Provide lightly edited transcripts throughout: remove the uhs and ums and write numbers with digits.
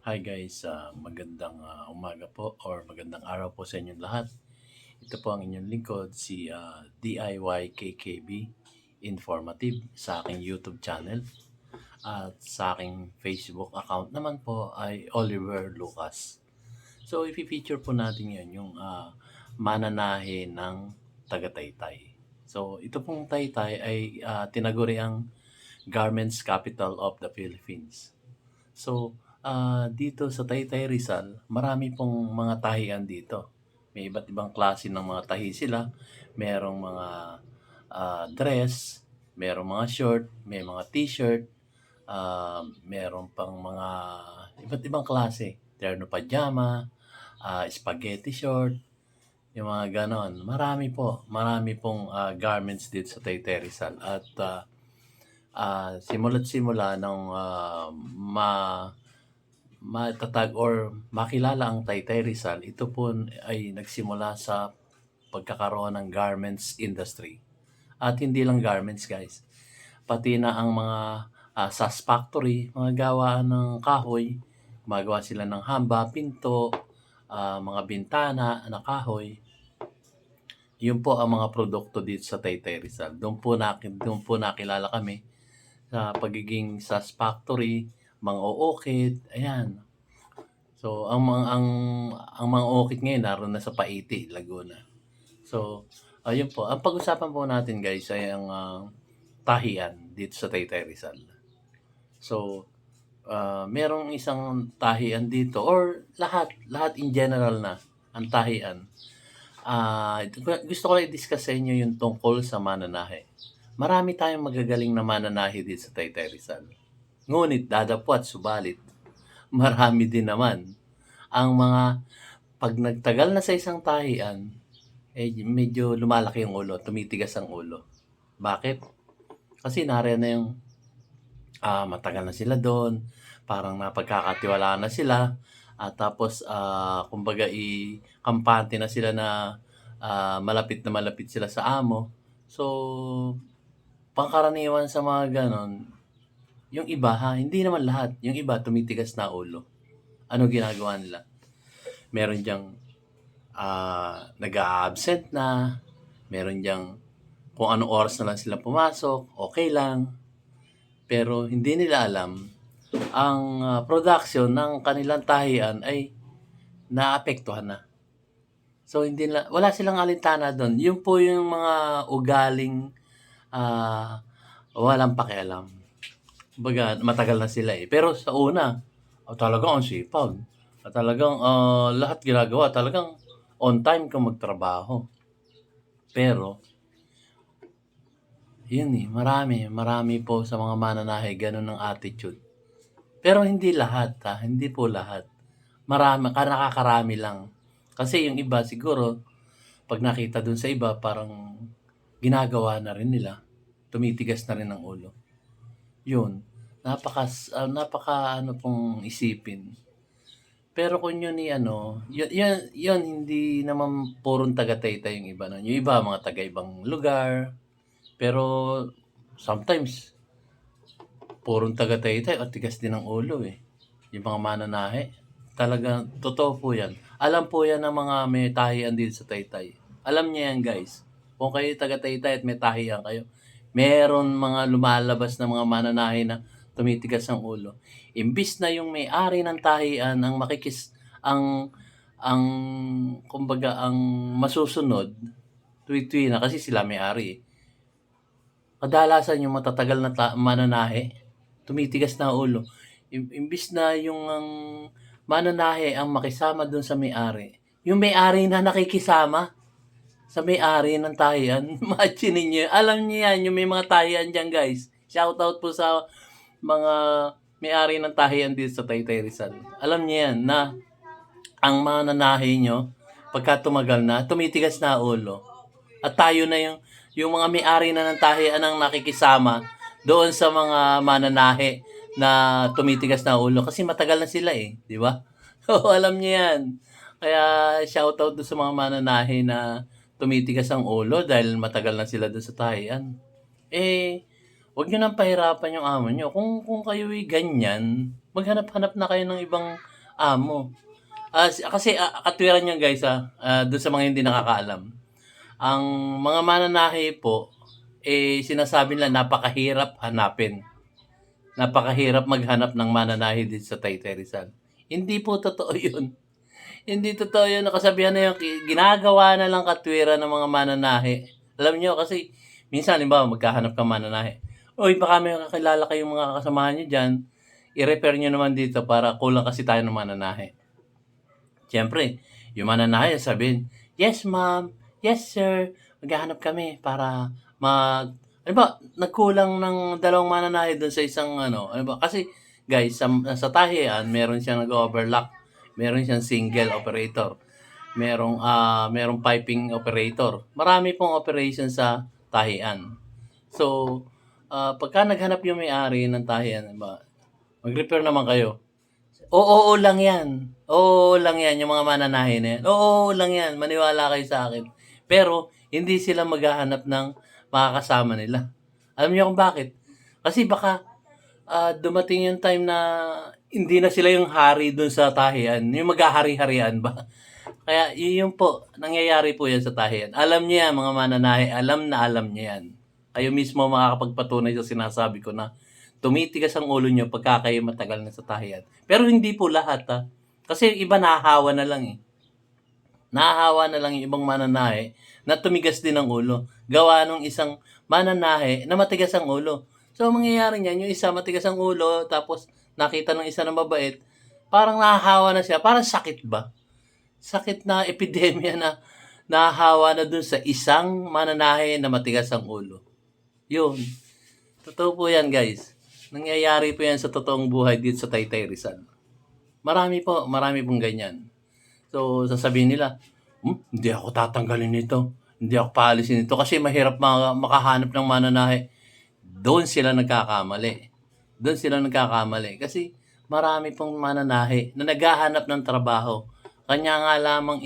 Hi guys, magandang umaga po or magandang araw po sa inyong lahat. Ito po ang inyong lingkod, si DIY KKB Informative sa aking YouTube channel. At sa aking Facebook account naman po ay Oliver Lucas. So, ipi-feature po natin yun, yung mananahe ng taga-Taytay. So, ito pong Taytay ay tinaguri ang Garments Capital of the Philippines. So, dito sa Taytay Rizal, marami pong mga tahian dito. May iba't ibang klase ng mga tahi sila. Merong mga dress, merong mga short, may mga t-shirt, meron pang mga iba't ibang klase. Terno pajama, spaghetti short, yung mga ganon. Marami pong garments dito sa Taytay Rizal. At simula't simula ng matatag or makilala ang Taytay Rizal, ito po ay nagsimula sa pagkakaroon ng garments industry. At hindi lang garments guys, pati na ang mga sas factory, mga gawaan ng kahoy, gumagawa sila ng hamba, pinto, mga bintana na kahoy. Yun po ang mga produkto dito sa Taytay Rizal. Doon po nakilala kami sa pagiging sas factory, mga uukit, ayan. So, ang mga orchid ngayon naroon na sa Paiti, Laguna. So, ayun po. Ang pag-usapan po natin guys ay ang tahian dito sa Taytay Rizal. So, merong isang tahian dito or lahat in general na ang tahian. Gusto ko lang i-discuss sa inyo yung tungkol sa mananahe. Marami tayong magagaling na mananahe dito sa Taytay Rizal. Ngunit dadapwat subalit marami din naman ang mga pag nagtagal na sa isang tahian, medyo lumalaki yung ulo, tumitigas ang ulo. Bakit? Kasi nariyan na yung matagal na sila doon, parang napagkakatiwalaan na sila, at tapos kumbaga kampante na sila na malapit na malapit sila sa amo. So, pangkaraniwan sa mga ganon, yung iba hindi naman lahat, yung iba tumitigas na ulo. Ano ginagawa nila? Meron diyang nag-a-absent na, meron diyang kung anong oras na lang sila pumasok, okay lang. Pero hindi nila alam ang production ng kanilang tahian ay naapektuhan na. So wala silang alintana doon. Yun po yung mga ugaling walang pakialam. Kumbaga, matagal na sila eh. Pero sa una, talagang ang sipag. Talagang lahat ginagawa. Talagang on time ka magtrabaho. Pero, yun eh, marami po sa mga mananahe, ganun ang attitude. Pero hindi lahat hindi po lahat. Nakakarami lang. Kasi yung iba siguro, pag nakita dun sa iba, parang ginagawa na rin nila. Tumitigas na rin ang ulo. Yun. Napaka ano pong isipin. Pero kung yun yun hindi naman purong taga-Taytay yung iba nun. Yung iba, mga taga-ibang lugar. Pero sometimes, purong taga-Taytay at tigas din ang ulo eh. Yung mga mananahe. Talagang, totoo po yan. Alam po yan ng mga may tahian dito sa Taytay. Alam niya yan guys. Kung kayo taga-Taytay at may tahian kayo, meron mga lumalabas na mga mananahe na tumitigas ang ulo. Imbis na yung may-ari ng tahian ang kumbaga ang masusunod, tuwi-tuwi na kasi sila may-ari eh. Kadalasan yung matatagal na mananahe, tumitigas na ulo. Imbis na yung mananahe ang makisama dun sa may-ari, yung may-ari na nakikisama sa may-ari ng tahian. Imagine niyo, alam niyo yan, yung may mga tahian dyan guys. Shoutout po sa mga may-ari ng tahian dito sa Taytay Rizal. Alam niyo yan na ang mananahe nyo, pagka tumagal na, tumitigas na ulo. At tayo na yung mga may-ari na ng tahian ang nakikisama doon sa mga mananahe na tumitigas na ulo kasi matagal na sila eh, di ba? So, alam niyo yan. Kaya shoutout doon sa mga mananahe na tumitigas ang ulo dahil matagal na sila doon sa tahian. Huwag niyo nang pahirapan yung amo niyo. Kung kayo'y ganyan, maghanap-hanap na kayo ng ibang amo. Kasi katwiran niyan guys doon sa mga hindi nakakaalam. Ang mga mananahi po, sinasabi nila napakahirap hanapin. Napakahirap maghanap ng mananahi dito sa Taytay Rizal. Hindi po totoo yun. Hindi totoo yun. Nakasabihan na yung ginagawa na lang katwiran ng mga mananahi. Alam nyo kasi, minsan, halimbawa, magkahanap ka mananahi. Uy, baka may kakilala kayong mga kasamahan nyo dyan. I-refer nyo naman dito para kulang kasi tayo ng mananahi. Siyempre, yung mananahi sabihin, yes ma'am, yes sir, maghahanap kami para ano ba, nagkulang ng dalawang mananahi doon sa isang ano ba, kasi guys, sa tahian, meron siyang nag-overlock, meron siyang single operator, merong piping operator. Marami pong operation sa tahian. So, pagka naghanap yung may-ari ng tahian, ba, mag-repair naman kayo. Oo lang yan. Oo lang yan, yung mga mananahi na yan. Oo lang yan, maniwala kayo sa akin. Pero, hindi sila maghahanap ng makakasama nila. Alam niyo kung bakit? Kasi baka dumating yung time na hindi na sila yung hari dun sa tahian. Yung maghahari-harian ba? Kaya yun po, nangyayari po yan sa tahian. Alam niya yan, mga mananahi, alam niya yan. Kayo mismo makakapagpatunay sa sinasabi ko na tumitigas ang ulo nyo pagka kayo matagal na sa tahian. Pero hindi po lahat Kasi iba nahahawa na lang eh. Nahahawa na lang yung ibang mananahe na tumigas din ang ulo. Gawa nung isang mananahe na matigas ang ulo. So, ang mangyayari niyan, yung isa matigas ang ulo, tapos nakita ng isa na mabait, parang nahahawa na siya. Parang sakit ba? Sakit na epidemya na nahahawa na dun sa isang mananahe na matigas ang ulo. Yun. Totoo po yan, guys. Nangyayari po yan sa totoong buhay dito sa Taytay Rizal. Marami pong ganyan. So, sasabihin nila, hindi ako tatanggalin nito. Hindi ako paalisin nito kasi mahirap makahanap ng mananahe. Doon sila nagkakamali. Kasi marami pong mananahe na naghahanap ng trabaho. Kanya nga lamang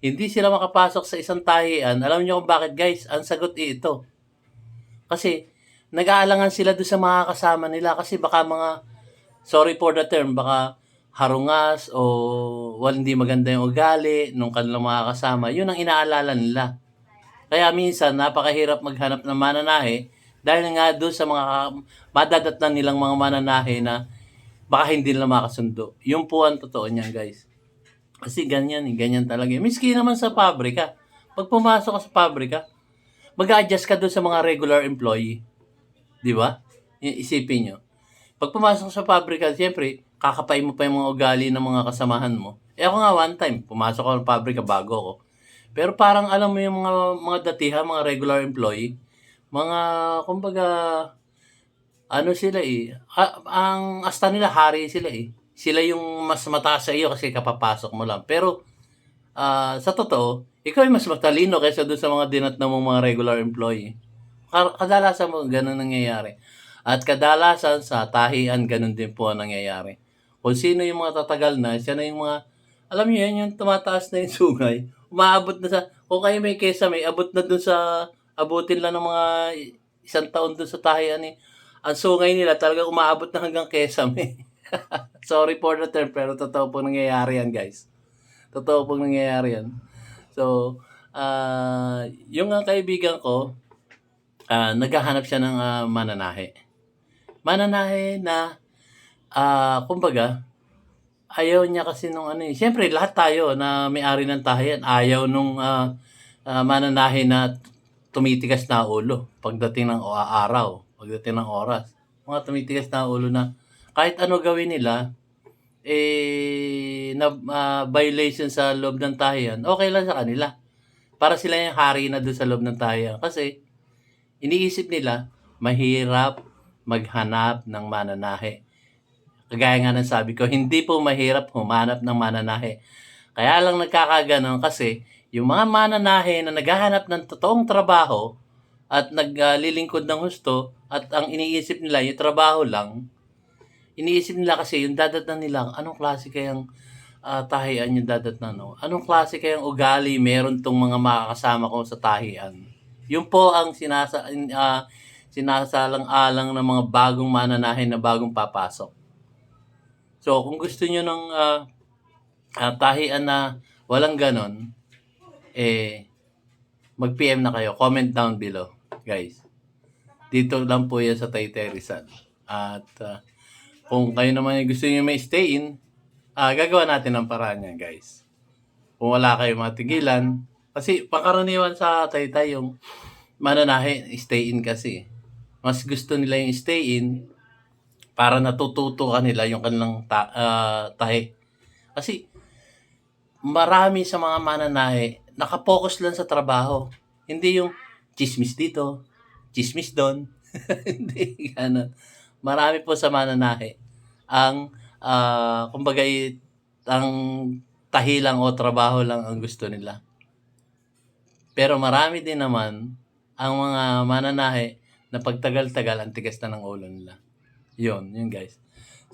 hindi sila makapasok sa isang tahian. Alam niyo kung bakit, guys? Ang sagot ito. Kasi nag-aalangan sila doon sa mga kasama nila kasi baka sorry for the term, baka harungas o hindi maganda yung ugali nung kanilang mga kasama. Yun ang inaalala nila. Kaya minsan, napakahirap maghanap ng mananahe dahil nga doon sa mga madadatnan nilang mga mananahe na baka hindi nila makasundo. Yun po ang totoo niyan, guys. Kasi ganyan talaga. Miski naman sa pabrika. Pag pumasok ka sa pabrika, mag-a-adjust ka doon sa mga regular employee. Di ba? Isipin nyo. Pag pumasok sa pabrika, siyempre, kakapain mo pa yung mga ugali ng mga kasamahan mo. Ako nga one time, pumasok ako ng pabrika bago ako. Pero parang alam mo yung mga datihan, mga regular employee, mga, kumbaga, sila ang asta nila, hari sila Sila yung mas mataas sa iyo kasi kapapasok mo lang. Pero, sa totoo, ikaw ay mas matalino kaysa doon sa mga dinatnan mong mga regular employee. Kadalasan mo, ganun nangyayari. At kadalasan sa tahian, ganun din po ang nangyayari. Kung sino yung mga tatagal na, siya na yung mga, alam niyo yan, yung tumataas na yung sungay, umaabot na kung kayo may kesame, abot na dun sa, abutin lang ng mga isang taon dun sa tahian ang sungay nila talaga umaabot na hanggang kesame. Sorry for the term, pero totoo po nangyayari yan, guys. Totoo po nangyayari yan. So, yung kaibigan ko, naghahanap siya ng mananahe. Mananahe na, kumbaga, ayaw niya kasi nung siyempre lahat tayo na may-ari ng tahian, ayaw nung mananahe na tumitigas na ulo pagdating ng araw, pagdating ng oras. Mga tumitigas na ulo na kahit ano gawin nila, na violation sa loob ng tahian, okay lang sa kanila. Para sila yung hari na doon sa loob ng tahian. Kasi, iniisip nila, mahirap maghanap ng mananahe. Kagaya nga ng sabi ko, hindi po mahirap humanap ng mananahe. Kaya lang nagkakaganon kasi yung mga mananahe na naghahanap ng totoong trabaho at naglilingkod ng husto at ang iniisip nila yung trabaho lang, iniisip nila kasi yung dadatnan nila, anong klase kayang tahian yung dadatnan, no? Anong klase kayang ugali meron tong mga makakasama ko sa tahian. Yun po ang sinasalang-alang ng mga bagong mananahe na bagong papasok. So, kung gusto nyo ng tahian na walang ganon, eh, mag-PM na kayo. Comment down below, guys. Dito lang po yan sa Taytay Rizal. At kung kayo naman yung gusto nyo may stay in, gagawa natin ng paraan yan, guys. Kung wala kayo matigilan, kasi pangkaraniwan sa Taytay yung mananahe, stay in kasi. Mas gusto nila yung stay in para natututo kanila yung kanilang tahi. Kasi marami sa mga mananahe, nakapokus lang sa trabaho. Hindi yung chismis dito, chismis doon. Hindi ganun. Marami po sa mananahe ang kumbaga ang tahi lang o trabaho lang ang gusto nila. Pero marami din naman ang mga mananahe na pagtagal-tagal ang tigas na ng ulo nila. Yun guys.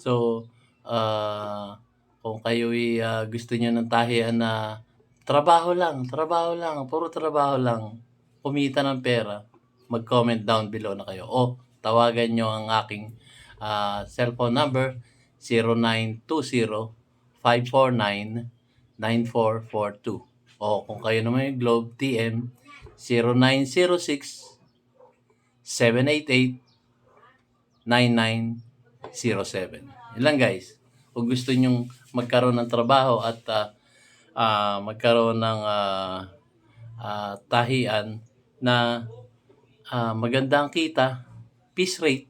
So, kung kayo'y gusto niyo ng tahian na trabaho lang, puro trabaho lang, kumita ng pera, mag-comment down below na kayo. O tawagan nyo ang aking cellphone number, 0920-549-9442. O kung kayo naman yung Globe, TM 0906-788-9907. Yun lang guys. Kung gusto nyong magkaroon ng trabaho at magkaroon ng tahian na magandang kita, piece rate.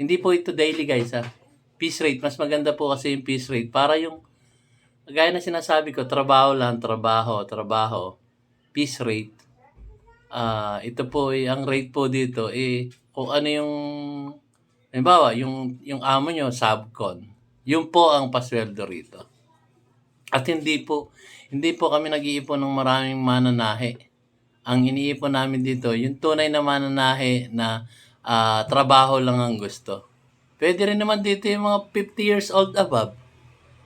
Hindi po ito daily guys ha. Piece rate. Mas maganda po kasi yung piece rate. Para yung, gaya na sinasabi ko, trabaho lang, trabaho. Piece rate. Ito po, ang rate po dito, kung ano yung, halimbawa, yung amo nyo, subcon. Yun po ang pasweldo rito. At hindi po kami nag-iipon ng maraming mananahe. Ang iniipon namin dito, yung tunay na mananahe na trabaho lang ang gusto. Pwede rin naman dito yung mga 50 years old above.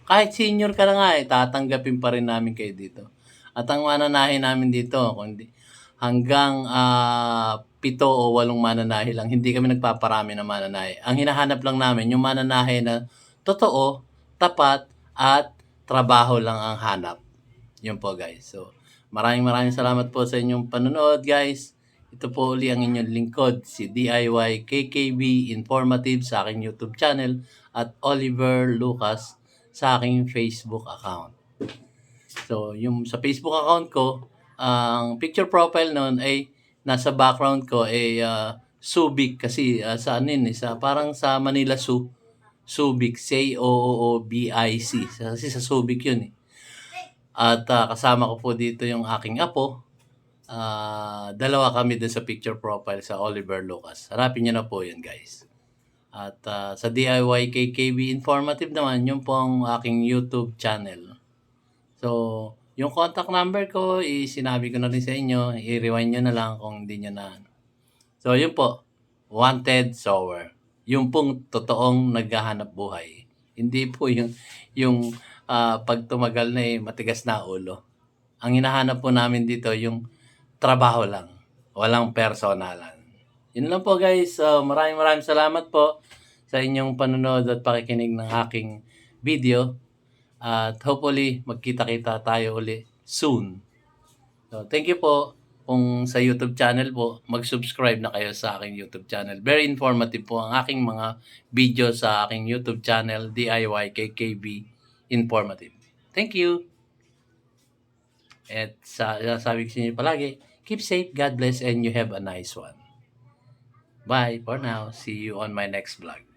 Kahit senior ka na nga tatanggapin pa rin namin kayo dito. At ang mananahe namin dito, kundi hanggang 7 o 8 mananahe lang. Hindi kami nagpaparami ng mananahe. Ang hinahanap lang namin, yung mananahe na totoo, tapat, at trabaho lang ang hanap. Yun po guys. So, maraming salamat po sa inyong panonood guys. Ito po uli ang inyong lingkod, si DIY KKB Informative sa aking YouTube channel at Oliver Lucas sa aking Facebook account. So, yung sa Facebook account ko, ang picture profile noon ay nasa background ko ay Subic kasi sa parang sa Manila Zoo, Subic, Coobic. Kasi sa Subic yun eh. At kasama ko po dito yung aking apo. Dalawa kami dun sa picture profile sa Oliver Lucas. Hanapin nyo na po yun guys. At sa DIY KKB Informative naman, yun po ang aking YouTube channel. So, yung contact number ko, sinabi ko na rin sa inyo. I-rewind nyo na lang kung hindi nyo na. So, yun po. Wanted Sower. Yung pong totoong naghahanap buhay. Hindi po yung pag tumagal na matigas na ulo. Ang hinahanap po namin dito yung trabaho lang. Walang personalan. Yun lang po guys. Maraming salamat po sa inyong panonood at pakikinig ng aking video. At hopefully, magkita-kita tayo uli soon. So, thank you po. Kung sa YouTube channel po, mag-subscribe na kayo sa aking YouTube channel. Very informative po ang aking mga video sa aking YouTube channel, DIY KKB Informative. Thank you. At sabi ko sa inyo palagi, keep safe, God bless, and you have a nice one. Bye for now. See you on my next vlog.